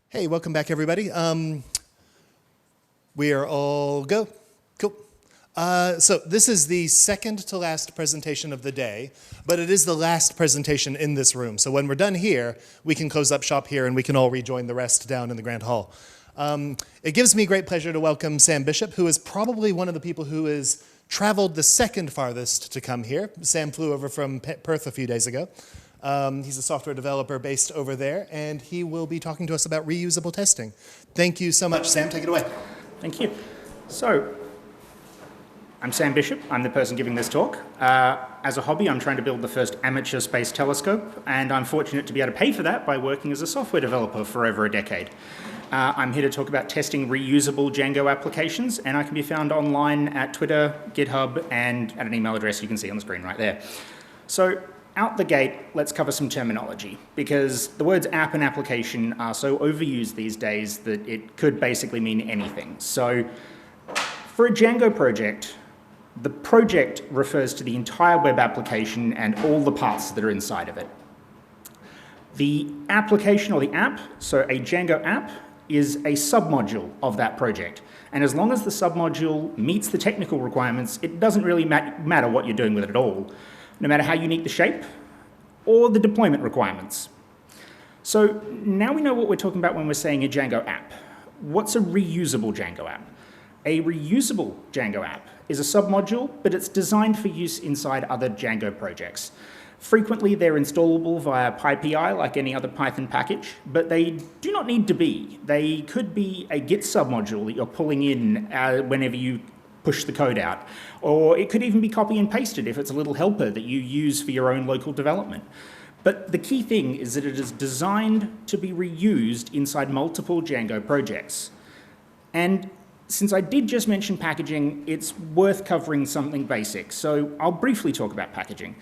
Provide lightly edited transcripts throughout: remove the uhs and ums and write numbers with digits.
Hey, welcome back, everybody. We are all go. Cool. So this is the second to last presentation of the day, but it is the last presentation in this room. So when we're done here, we can close up shop here and we can all rejoin the rest down in the Grand Hall. It gives me great pleasure to welcome Sam Bishop, who is probably one of the people who has traveled the second farthest to come here. Sam flew over from Perth a few days ago. He's a software developer based over there, and he will be talking to us about reusable testing. Thank you so much, Sam. Take it away. Thank you. So, I'm Sam Bishop. I'm the person giving this talk. As a hobby, I'm trying to build the first amateur space telescope, and I'm fortunate to be able to pay for that by working as a software developer for over a decade. I'm here to talk about testing reusable Django applications, and I can be found online at Twitter, GitHub, and at an email address you can see on the screen right there. So, out the gate, let's cover some terminology, because the words app and application are so overused these days that it could basically mean anything. So for a Django project, the project refers to the entire web application and all the parts that are inside of it. The application or the app, so a Django app, is a submodule of that project. And as long as the submodule meets the technical requirements, it doesn't really matter what you're doing with it at all, no matter how unique the shape or the deployment requirements. So now we know what we're talking about when we're saying a Django app. What's a reusable Django app? A reusable Django app is a submodule, but it's designed for use inside other Django projects. Frequently, they're installable via PyPI, like any other Python package, but they do not need to be. They could be a Git submodule that you're pulling in whenever you push the code out. Or it could even be copy and pasted if it's a little helper that you use for your own local development. But the key thing is that it is designed to be reused inside multiple Django projects. And since I did just mention packaging, it's worth covering something basic. So I'll briefly talk about packaging.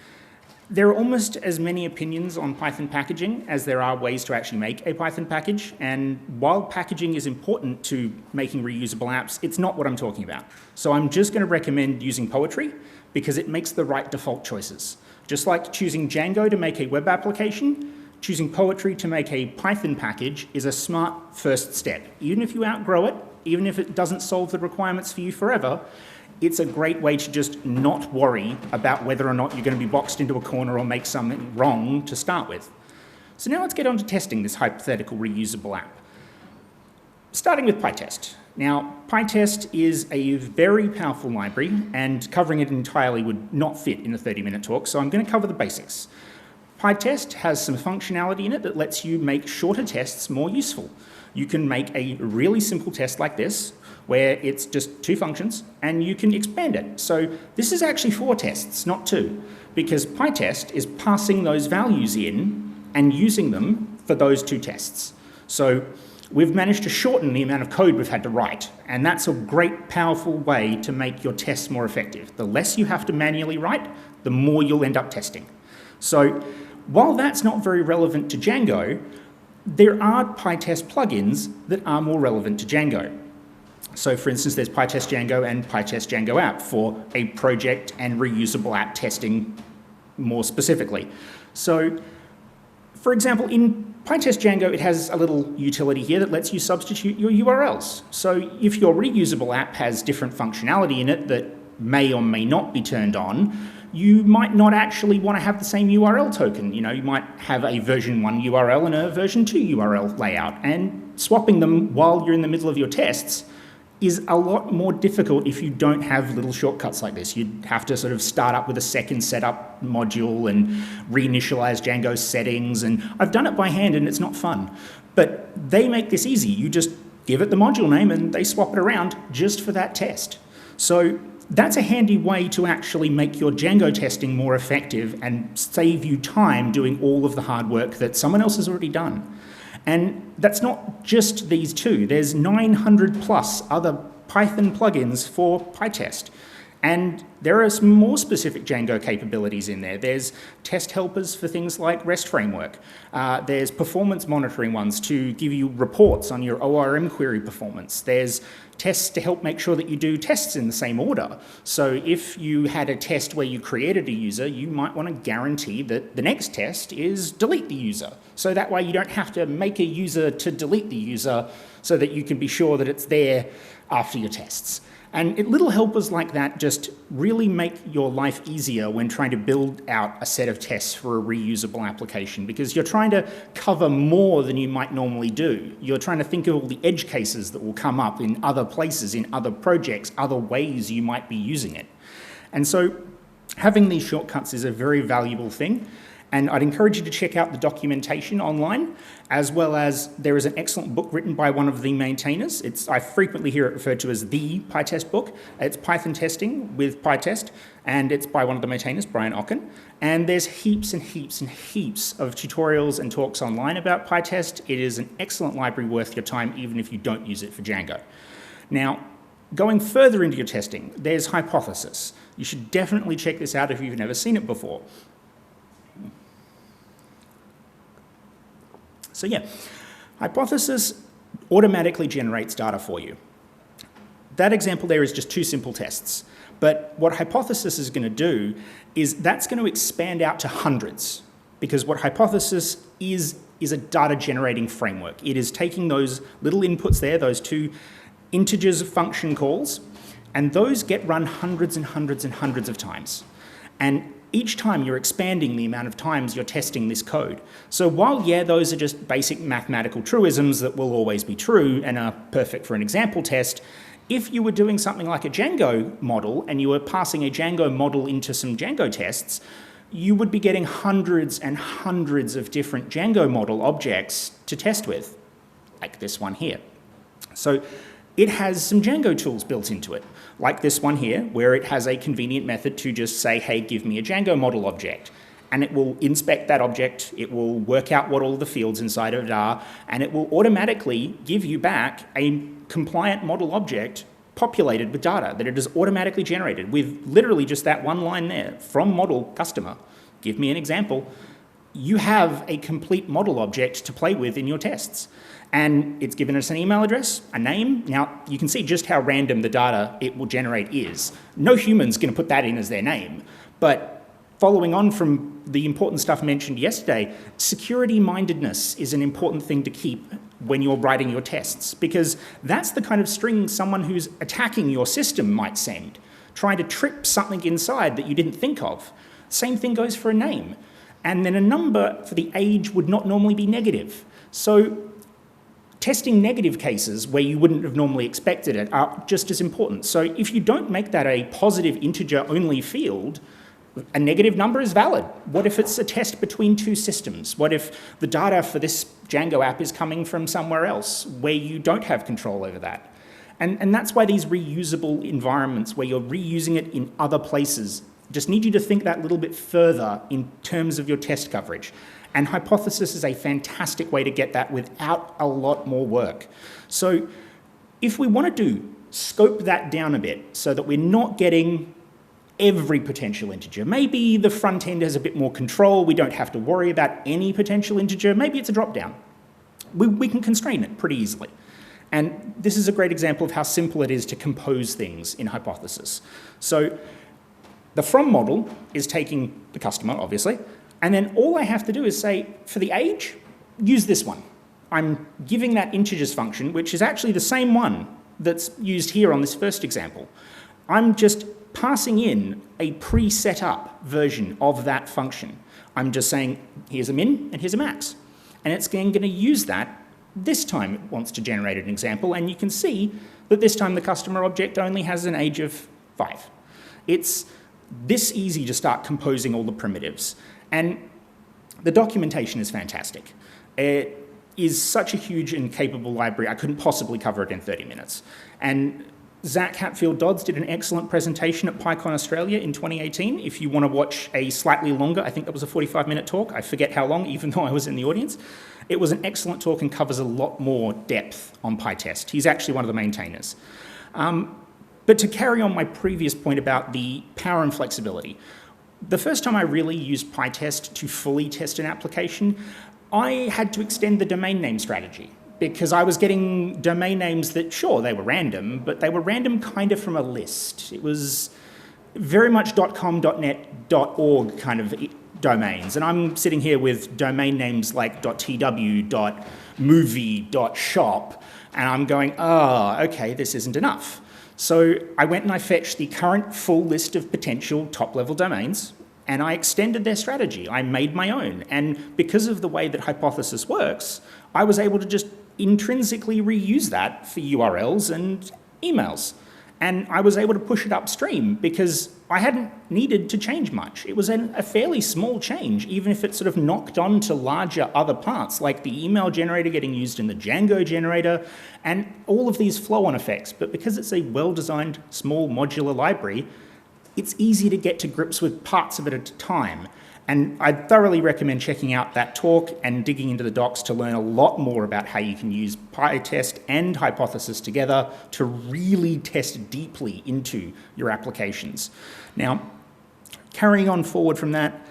There are almost as many opinions on Python packaging as there are ways to actually make a Python package, and while packaging is important to making reusable apps, it's not what I'm talking about. So I'm just going to recommend using Poetry because it makes the right default choices. Just like choosing Django to make a web application, choosing Poetry to make a Python package is a smart first step. Even if you outgrow it, even if it doesn't solve the requirements for you forever, it's a great way to just not worry about whether or not you're going to be boxed into a corner or make something wrong to start with. So now let's get on to testing this hypothetical reusable app. Starting with PyTest. Now, PyTest is a very powerful library, and covering it entirely would not fit in a 30-minute talk, so I'm going to cover the basics. PyTest has some functionality in it that lets you make shorter tests more useful. You can make a really simple test like this, where it's just two functions, and you can expand it. So this is actually 4 tests, not 2, because PyTest is passing those values in and using them for those 2 tests. So we've managed to shorten the amount of code we've had to write, and that's a great, powerful way to make your tests more effective. The less you have to manually write, the more you'll end up testing. So while that's not very relevant to Django, there are PyTest plugins that are more relevant to Django. So for instance, there's PyTest Django and PyTest Django app for a project and reusable app testing more specifically. So for example, in PyTest Django, it has a little utility here that lets you substitute your URLs. So if your reusable app has different functionality in it that may or may not be turned on, you might not actually want to have the same URL token. You know, you might have a version 1 URL and a version 2 URL layout, and swapping them while you're in the middle of your tests is a lot more difficult if you don't have little shortcuts like this. You'd have to sort of start up with a second setup module and reinitialize Django settings, and I've done it by hand and it's not fun. But they make this easy. You just give it the module name and they swap it around just for that test. So that's a handy way to actually make your Django testing more effective and save you time doing all of the hard work that someone else has already done. And that's not just these 2. There's 900 plus other Python plugins for PyTest. And there are some more specific Django capabilities in there. There's test helpers for things like REST framework. There's performance monitoring ones to give you reports on your ORM query performance. There's tests to help make sure that you do tests in the same order. So if you had a test where you created a user, you might want to guarantee that the next test is delete the user. So that way you don't have to make a user to delete the user so that you can be sure that it's there after your tests. And little helpers like that just really make your life easier when trying to build out a set of tests for a reusable application, because you're trying to cover more than you might normally do. You're trying to think of all the edge cases that will come up in other places, in other projects, other ways you might be using it. And so having these shortcuts is a very valuable thing. And I'd encourage you to check out the documentation online, as well as there is an excellent book written by one of the maintainers. I frequently hear it referred to as the PyTest book. It's Python Testing with PyTest, and it's by one of the maintainers, Brian Ocken. And there's heaps and heaps and heaps of tutorials and talks online about PyTest. It is an excellent library worth your time, even if you don't use it for Django. Now, going further into your testing, there's Hypothesis. You should definitely check this out if you've never seen it before. So yeah, Hypothesis automatically generates data for you. That example there is just 2 simple tests. But what Hypothesis is going to do is that's going to expand out to hundreds, because what Hypothesis is a data generating framework. It is taking those little inputs there, those 2 integers function calls, and those get run hundreds and hundreds and hundreds of times. And each time you're expanding the amount of times you're testing this code. So while, yeah, those are just basic mathematical truisms that will always be true and are perfect for an example test, if you were doing something like a Django model and you were passing a Django model into some Django tests, you would be getting hundreds and hundreds of different Django model objects to test with, like this one here. So it has some Django tools built into it, like this one here, where it has a convenient method to just say, hey, give me a Django model object. And it will inspect that object, it will work out what all the fields inside of it are, and it will automatically give you back a compliant model object populated with data that it has automatically generated with literally just that one line there, from model customer. Give me an example. You have a complete model object to play with in your tests. And it's given us an email address, a name. Now, you can see just how random the data it will generate is. No human's going to put that in as their name. But following on from the important stuff mentioned yesterday, security-mindedness is an important thing to keep when you're writing your tests, because that's the kind of string someone who's attacking your system might send, trying to trip something inside that you didn't think of. Same thing goes for a name. And then a number for the age would not normally be negative. So testing negative cases where you wouldn't have normally expected it are just as important. So if you don't make that a positive integer only field, a negative number is valid. What if it's a test between 2 systems? What if the data for this Django app is coming from somewhere else where you don't have control over that? And that's why these reusable environments where you're reusing it in other places just need you to think that little bit further in terms of your test coverage. And Hypothesis is a fantastic way to get that without a lot more work. So if we want to scope that down a bit so that we're not getting every potential integer, maybe the front end has a bit more control, we don't have to worry about any potential integer, maybe it's a drop down. We can constrain it pretty easily. And this is a great example of how simple it is to compose things in Hypothesis. So the from model is taking the customer, obviously, and then all I have to do is say, for the age, use this one. I'm giving that integers function, which is actually the same one that's used here on this first example. I'm just passing in a pre-set up version of that function. I'm just saying, here's a min and here's a max. And it's going to use that. This time it wants to generate an example, and you can see that this time the customer object only has an age of 5. It's this easy to start composing all the primitives. And the documentation is fantastic. It is such a huge and capable library, I couldn't possibly cover it in 30 minutes. And Zach Hatfield-Dodds did an excellent presentation at PyCon Australia in 2018. If you want to watch a slightly longer, I think that was a 45-minute talk, I forget how long, even though I was in the audience. It was an excellent talk and covers a lot more depth on PyTest. He's actually one of the maintainers. But to carry on my previous point about the power and flexibility, the first time I really used PyTest to fully test an application, I had to extend the domain name strategy because I was getting domain names that, sure, they were random, but they were random kind of from a list. It was very much .com, .net, .org kind of domains. And I'm sitting here with domain names like .tw, .movie, .shop, and I'm going, oh, okay, this isn't enough. So I went and I fetched the current full list of potential top-level domains, and I extended their strategy. I made my own. And because of the way that Hypothesis works, I was able to just intrinsically reuse that for URLs and emails. And I was able to push it upstream because I hadn't needed to change much. It was a fairly small change, even if it sort of knocked on to larger other parts, like the email generator getting used in the Django generator, and all of these flow-on effects. But because it's a well-designed, small, modular library, it's easy to get to grips with parts of it at a time. And I thoroughly recommend checking out that talk and digging into the docs to learn a lot more about how you can use PyTest and Hypothesis together to really test deeply into your applications. Now, carrying on forward from that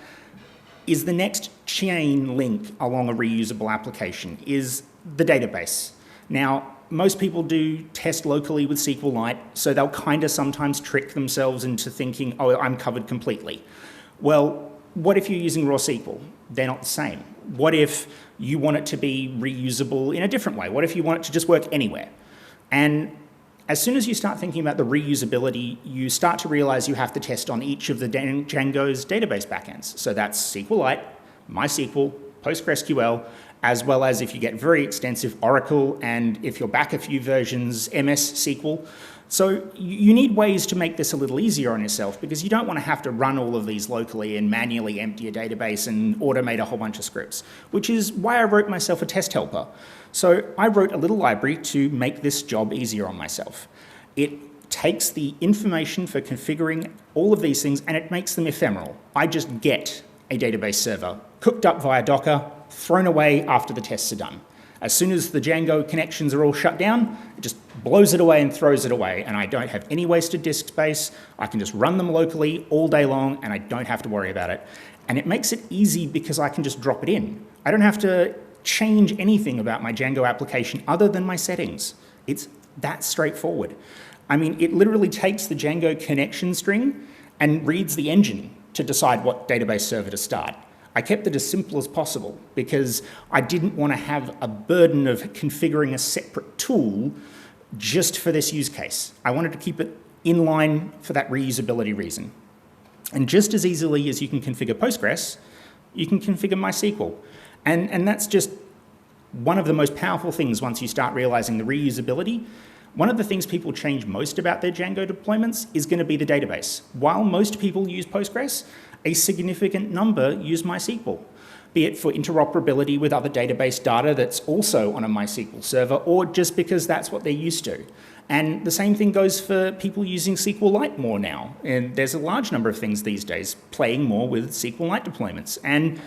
is the next chain link along a reusable application is the database. Now, most people do test locally with SQLite, so they'll kind of sometimes trick themselves into thinking, oh, I'm covered completely. Well, what if you're using raw SQL? They're not the same. What if you want it to be reusable in a different way? What if you want it to just work anywhere? And as soon as you start thinking about the reusability, you start to realize you have to test on each of the Django's database backends. So that's SQLite, MySQL, PostgreSQL, as well as if you get very extensive Oracle, and if you're back a few versions, MS SQL. So you need ways to make this a little easier on yourself because you don't want to have to run all of these locally and manually empty a database and automate a whole bunch of scripts, which is why I wrote myself a test helper. So I wrote a little library to make this job easier on myself. It takes the information for configuring all of these things and it makes them ephemeral. I just get a database server cooked up via Docker, thrown away after the tests are done. As soon as the Django connections are all shut down, it just blows it away and throws it away, and I don't have any wasted disk space. I can just run them locally all day long, and I don't have to worry about it. And it makes it easy because I can just drop it in. I don't have to change anything about my Django application other than my settings. It's that straightforward. I mean, it literally takes the Django connection string and reads the engine to decide what database server to start. I kept it as simple as possible because I didn't want to have a burden of configuring a separate tool just for this use case. I wanted to keep it in line for that reusability reason. And just as easily as you can configure Postgres, you can configure MySQL. And that's just one of the most powerful things once you start realizing the reusability. One of the things people change most about their Django deployments is going to be the database. While most people use Postgres, a significant number use MySQL, be it for interoperability with other database data that's also on a MySQL server, or just because that's what they're used to. And the same thing goes for people using SQLite more now. And there's a large number of things these days playing more with SQLite deployments. And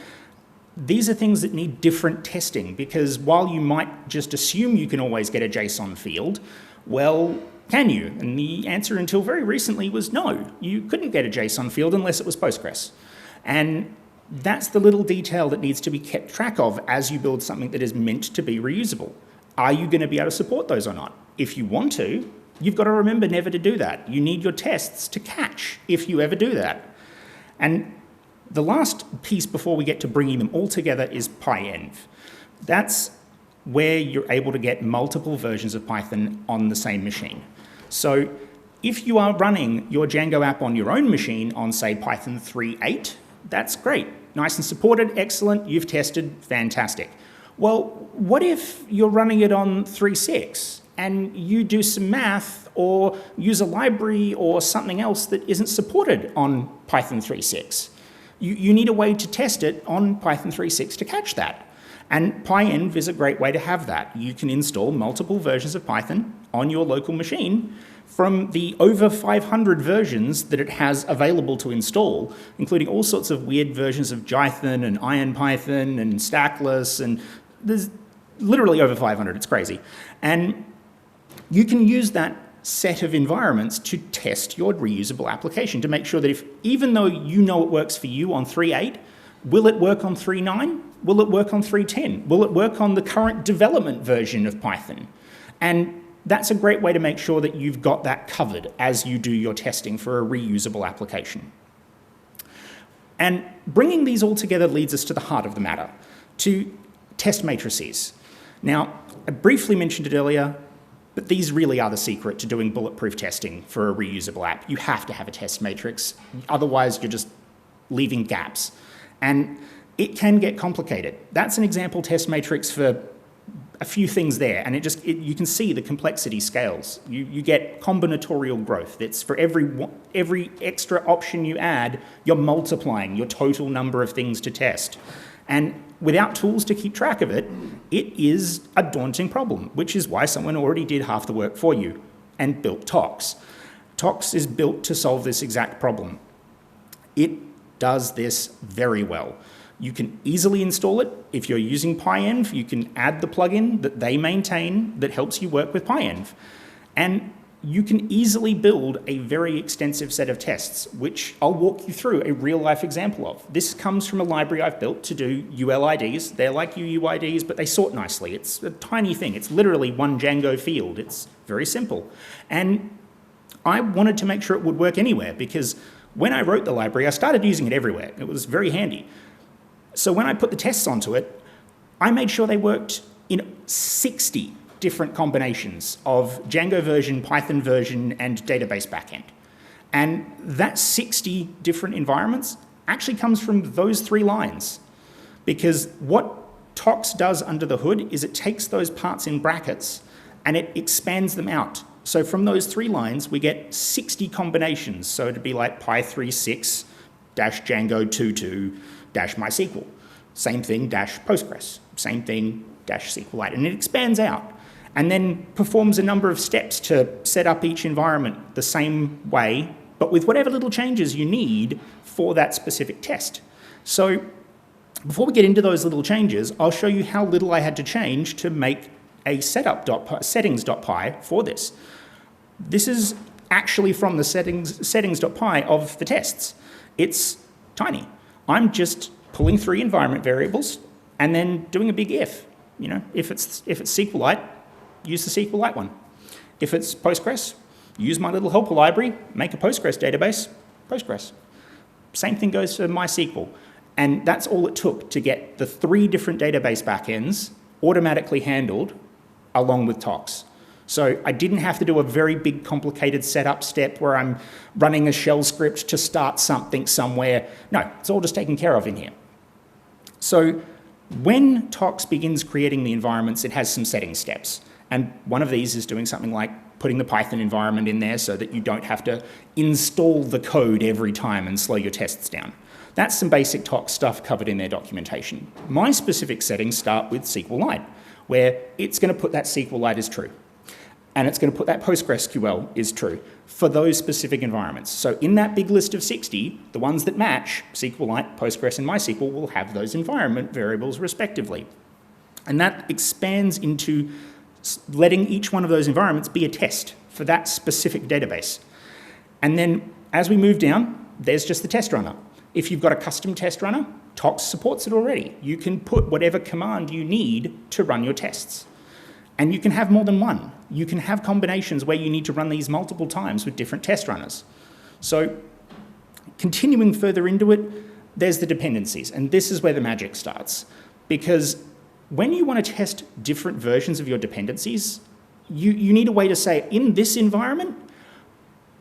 these are things that need different testing, because while you might just assume you can always get a JSON field, well, can you? And the answer until very recently was no. You couldn't get a JSON field unless it was Postgres. And that's the little detail that needs to be kept track of as you build something that is meant to be reusable. Are you going to be able to support those or not? If you want to, you've got to remember never to do that. You need your tests to catch if you ever do that. And the last piece before we get to bringing them all together is PyEnv. That's where you're able to get multiple versions of Python on the same machine. So if you are running your Django app on your own machine on, say, Python 3.8, that's great. Nice and supported, excellent, you've tested, fantastic. Well, what if you're running it on 3.6 and you do some math or use a library or something else that isn't supported on Python 3.6? You need a way to test it on Python 3.6 to catch that. And PyEnv is a great way to have that. You can install multiple versions of Python on your local machine from the over 500 versions that it has available to install, including all sorts of weird versions of Jython and IronPython and Stackless, and there's literally over 500, it's crazy. And you can use that set of environments to test your reusable application, to make sure that even though you know it works for you on 3.8, will it work on 3.9? Will it work on 3.10? Will it work on the current development version of Python? And that's a great way to make sure that you've got that covered as you do your testing for a reusable application. And bringing these all together leads us to the heart of the matter, to test matrices. Now, I briefly mentioned it earlier, but these really are the secret to doing bulletproof testing for a reusable app. You have to have a test matrix, otherwise you're just leaving gaps. And it can get complicated. That's an example test matrix for a few things there, and you can see the complexity scales. You get combinatorial growth. It's for every extra option you add, you're multiplying your total number of things to test. And without tools to keep track of it, it is a daunting problem, which is why someone already did half the work for you and built Tox. Tox is built to solve this exact problem. It does this very well. You can easily install it. If you're using PyEnv, you can add the plugin that they maintain that helps you work with PyEnv. And you can easily build a very extensive set of tests, which I'll walk you through a real-life example of. This comes from a library I've built to do ULIDs. They're like UUIDs, but they sort nicely. It's a tiny thing. It's literally one Django field. It's very simple. And I wanted to make sure it would work anywhere, because when I wrote the library, I started using it everywhere. It was very handy. So when I put the tests onto it, I made sure they worked in 60 different combinations of Django version, Python version, and database backend. And that 60 different environments actually comes from those 3 lines. Because what Tox does under the hood is it takes those parts in brackets and it expands them out. So from those 3 lines, we get 60 combinations. So it'd be like py36 -Django 22 -MySQL. Same thing, Postgres. Same thing, SQLite. And it expands out and then performs a number of steps to set up each environment the same way, but with whatever little changes you need for that specific test. So before we get into those little changes, I'll show you how little I had to change to make a settings.py for this. This is actually from the settings.py of the tests. It's tiny. I'm just pulling 3 environment variables and then doing a big if. You know, if it's SQLite, use the SQLite one. If it's Postgres, use my little helper library, make a Postgres database, Postgres. Same thing goes for MySQL. And that's all it took to get the 3 different database backends automatically handled along with Tox. So I didn't have to do a very big complicated setup step where I'm running a shell script to start something somewhere. No, it's all just taken care of in here. So when Tox begins creating the environments, it has some setting steps. And one of these is doing something like putting the Python environment in there so that you don't have to install the code every time and slow your tests down. That's some basic Tox stuff covered in their documentation. My specific settings start with SQLite, where it's going to put that SQLite as true. And it's going to put that PostgreSQL is true for those specific environments. So in that big list of 60, the ones that match, SQLite, Postgres, and MySQL will have those environment variables respectively. And that expands into letting each one of those environments be a test for that specific database. And then as we move down, there's just the test runner. If you've got a custom test runner, Tox supports it already. You can put whatever command you need to run your tests. And you can have more than one. You can have combinations where you need to run these multiple times with different test runners. So continuing further into it, there's the dependencies. And this is where the magic starts. Because when you want to test different versions of your dependencies, you need a way to say, in this environment,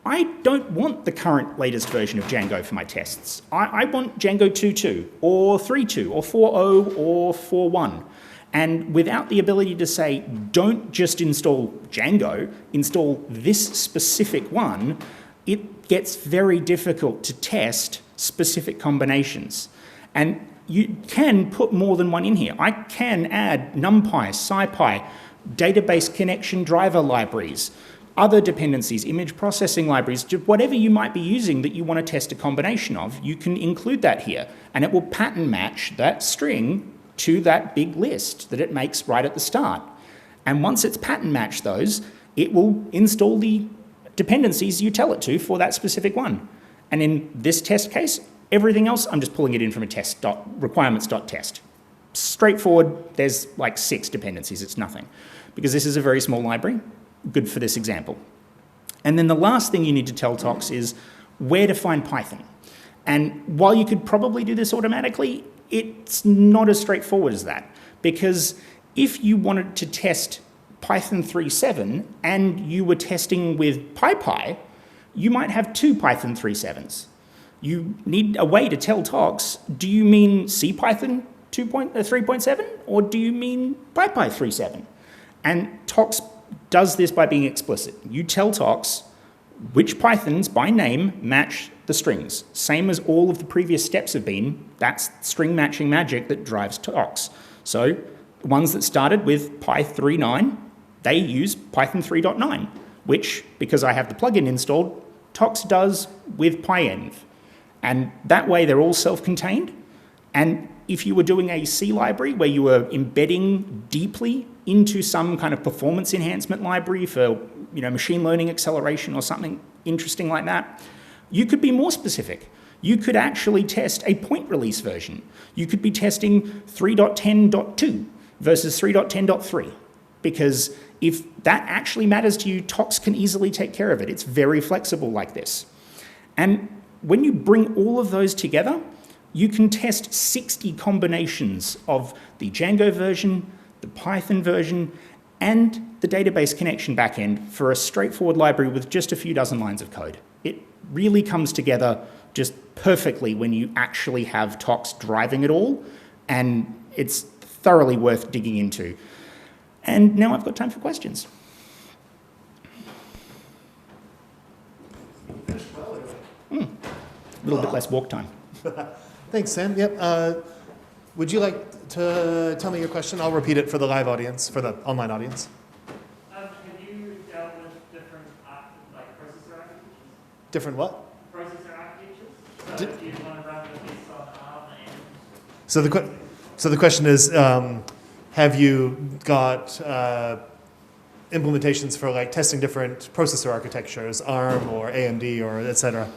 I don't want the current latest version of Django for my tests. I want Django 2.2 or 3.2 or 4.0 or 4.1. And without the ability to say, don't just install Django, install this specific one, it gets very difficult to test specific combinations. And you can put more than one in here. I can add NumPy, SciPy, database connection driver libraries, other dependencies, image processing libraries, whatever you might be using that you want to test a combination of, you can include that here. And it will pattern match that string to that big list that it makes right at the start. And once it's pattern matched those, it will install the dependencies you tell it to for that specific one. And in this test case, everything else, I'm just pulling it in from a requirements.test. Straightforward, there's like 6 dependencies, it's nothing. Because this is a very small library, good for this example. And then the last thing you need to tell Tox is where to find Python. And while you could probably do this automatically, it's not as straightforward as that. Because if you wanted to test Python 3.7 and you were testing with PyPy, you might have 2 Python 3.7s. You need a way to tell Tox, do you mean CPython 3.7 or do you mean PyPy 3.7? And Tox does this by being explicit. You tell Tox which Pythons by name match the strings. Same as all of the previous steps have been, that's string matching magic that drives Tox. So the ones that started with Py 3.9, they use Python 3.9, which, because I have the plugin installed, Tox does with pyenv. And that way they're all self-contained. And if you were doing a C library where you were embedding deeply into some kind of performance enhancement library for machine learning acceleration or something interesting like that, you could be more specific. You could actually test a point release version. You could be testing 3.10.2 versus 3.10.3, because if that actually matters to you, Tox can easily take care of it. It's very flexible like this. And when you bring all of those together, you can test 60 combinations of the Django version, the Python version, and the database connection backend for a straightforward library with just a few dozen lines of code. It really comes together just perfectly when you actually have Tox driving it all, and it's thoroughly worth digging into. And now I've got time for questions. A little bit less walk time. Thanks, Sam. Yep. Would you like to tell me your question? I'll repeat it for the live audience, for the online audience. Have you dealt with different processor architectures? Different what? Processor architectures? So do you want to run with this on ARM and... So the question is, have you got implementations for testing different processor architectures, ARM or AMD or et cetera?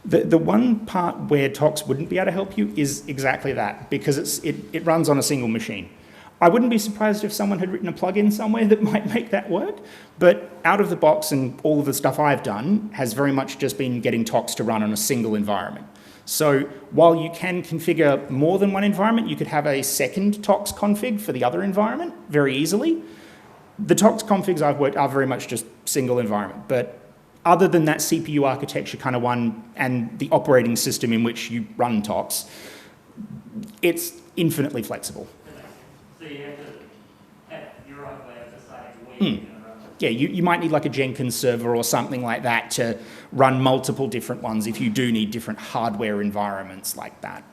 The one part where Tox wouldn't be able to help you is exactly that, because it runs on a single machine. I wouldn't be surprised if someone had written a plugin somewhere that might make that work, but out of the box and all of the stuff I've done has very much just been getting Tox to run on a single environment. So while you can configure more than one environment, you could have a second Tox config for the other environment very easily. The Tox configs I've worked are very much just single environment, but other than that CPU architecture kind of one and the operating system in which you run Tox, it's infinitely flexible. So you have to have your own way of deciding where you're going to run it. Yeah, you might need like a Jenkins server or something like that to run multiple different ones if you do need different hardware environments like that.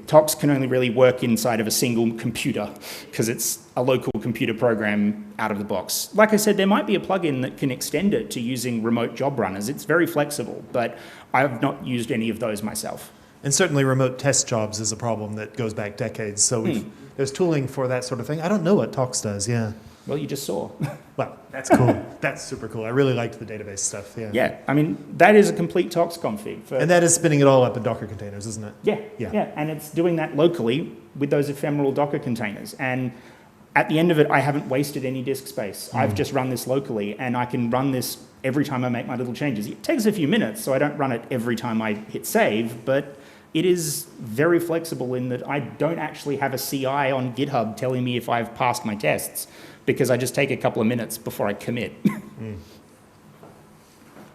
Tox can only really work inside of a single computer because it's a local computer program out of the box. Like I said, there might be a plugin that can extend it to using remote job runners. It's very flexible, but I've not used any of those myself. And certainly remote test jobs is a problem that goes back decades. So there's tooling for that sort of thing. I don't know what Tox does, yeah. Well, you just saw. Well, that's cool. That's super cool. I really liked the database stuff, yeah. Yeah, I mean, that is a complete Tox config. And that is spinning it all up in Docker containers, isn't it? Yeah, and it's doing that locally with those ephemeral Docker containers. And at the end of it, I haven't wasted any disk space. I've just run this locally, and I can run this every time I make my little changes. It takes a few minutes, so I don't run it every time I hit save, but it is very flexible in that I don't actually have a CI on GitHub telling me if I've passed my tests, because I just take a couple of minutes before I commit.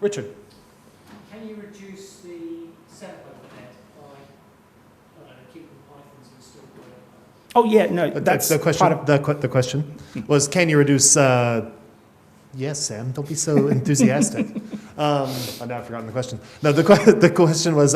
Richard. Can you reduce the setup overhead by, keeping Pythons installed? Oh yeah, no, that's the question. part of... The question was, can you reduce? Yes, Sam. Don't be so enthusiastic. Now I've forgotten the question. No, the question was,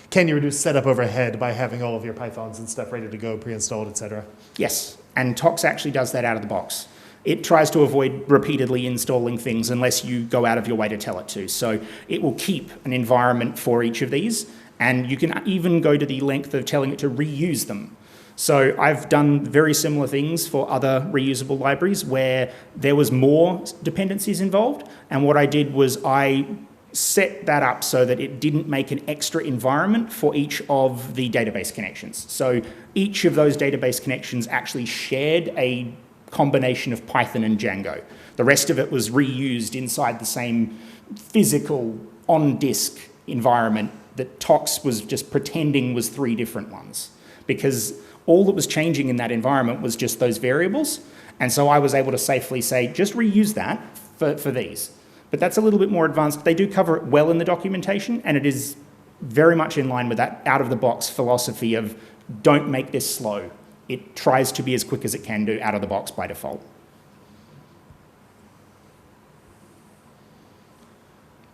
can you reduce setup overhead by having all of your Pythons and stuff ready to go, pre-installed, etc.? Yes, and Tox actually does that out of the box. It tries to avoid repeatedly installing things unless you go out of your way to tell it to. So it will keep an environment for each of these, and you can even go to the length of telling it to reuse them. So I've done very similar things for other reusable libraries where there was more dependencies involved. And what I did was I set that up so that it didn't make an extra environment for each of the database connections. So each of those database connections actually shared a combination of Python and Django. The rest of it was reused inside the same physical on-disk environment that Tox was just pretending was 3 different ones, because all that was changing in that environment was just those variables. And so I was able to safely say, just reuse that for these. But that's a little bit more advanced. They do cover it well in the documentation, and it is very much in line with that out-of-the-box philosophy of don't make this slow. It tries to be as quick as it can do out of the box by default.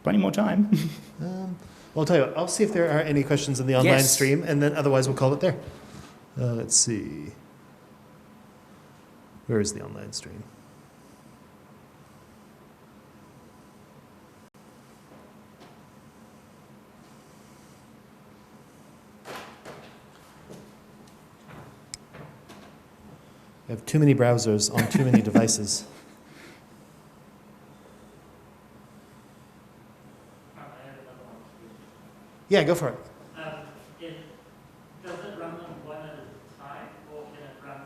Plenty more time. Well, I'll tell you what, I'll see if there are any questions in the online Yes. stream, and then otherwise we'll call it there. Let's see. Where is the online stream? I have too many browsers on too many devices. I have another one. Yeah, go for it. Does it run them one at a time, or can it run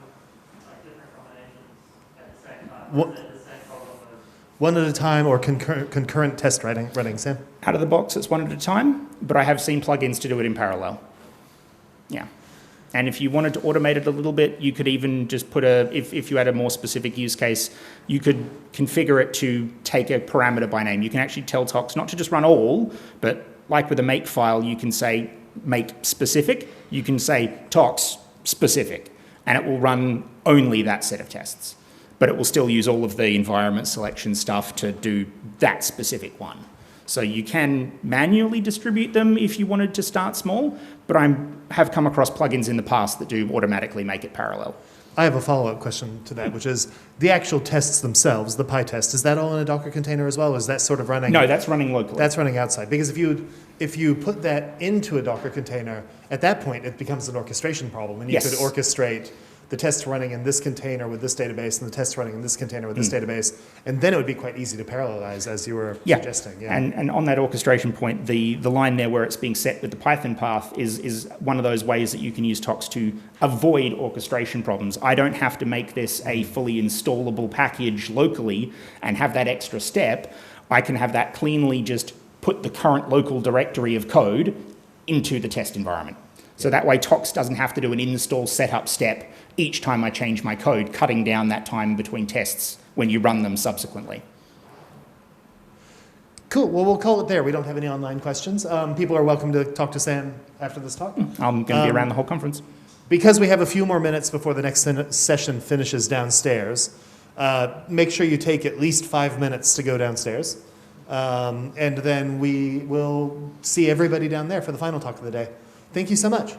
like different combinations at the same time? What- Is it the same problem as One at a time or concurrent test running, Sam? Out of the box, it's one at a time, but I have seen plugins to do it in parallel. Yeah. And if you wanted to automate it a little bit, you could even just put if you had a more specific use case, you could configure it to take a parameter by name. You can actually tell Tox not to just run all, but like with a make file, you can say make specific. You can say Tox specific, and it will run only that set of tests. But it will still use all of the environment selection stuff to do that specific one. So you can manually distribute them if you wanted to start small, but I have come across plugins in the past that do automatically make it parallel. I have a follow-up question to that, which is the actual tests themselves, the PyTest, is that all in a Docker container as well? Or is that sort of running? No, that's running locally. That's running outside. Because if you put that into a Docker container, at that point it becomes an orchestration problem, and you Yes. could orchestrate the test running in this container with this database and the test running in this container with this database, and then it would be quite easy to parallelize, as you were suggesting. Yeah. And on that orchestration point, the line there where it's being set with the Python path is one of those ways that you can use Tox to avoid orchestration problems. I don't have to make this a fully installable package locally and have that extra step. I can have that cleanly just put the current local directory of code into the test environment. So that way Tox doesn't have to do an install setup step each time I change my code, cutting down that time between tests when you run them subsequently. Cool. Well, we'll call it there. We don't have any online questions. People are welcome to talk to Sam after this talk. I'm going to be around the whole conference. Because we have a few more minutes before the next session finishes downstairs, make sure you take at least 5 minutes to go downstairs. And then we will see everybody down there for the final talk of the day. Thank you so much.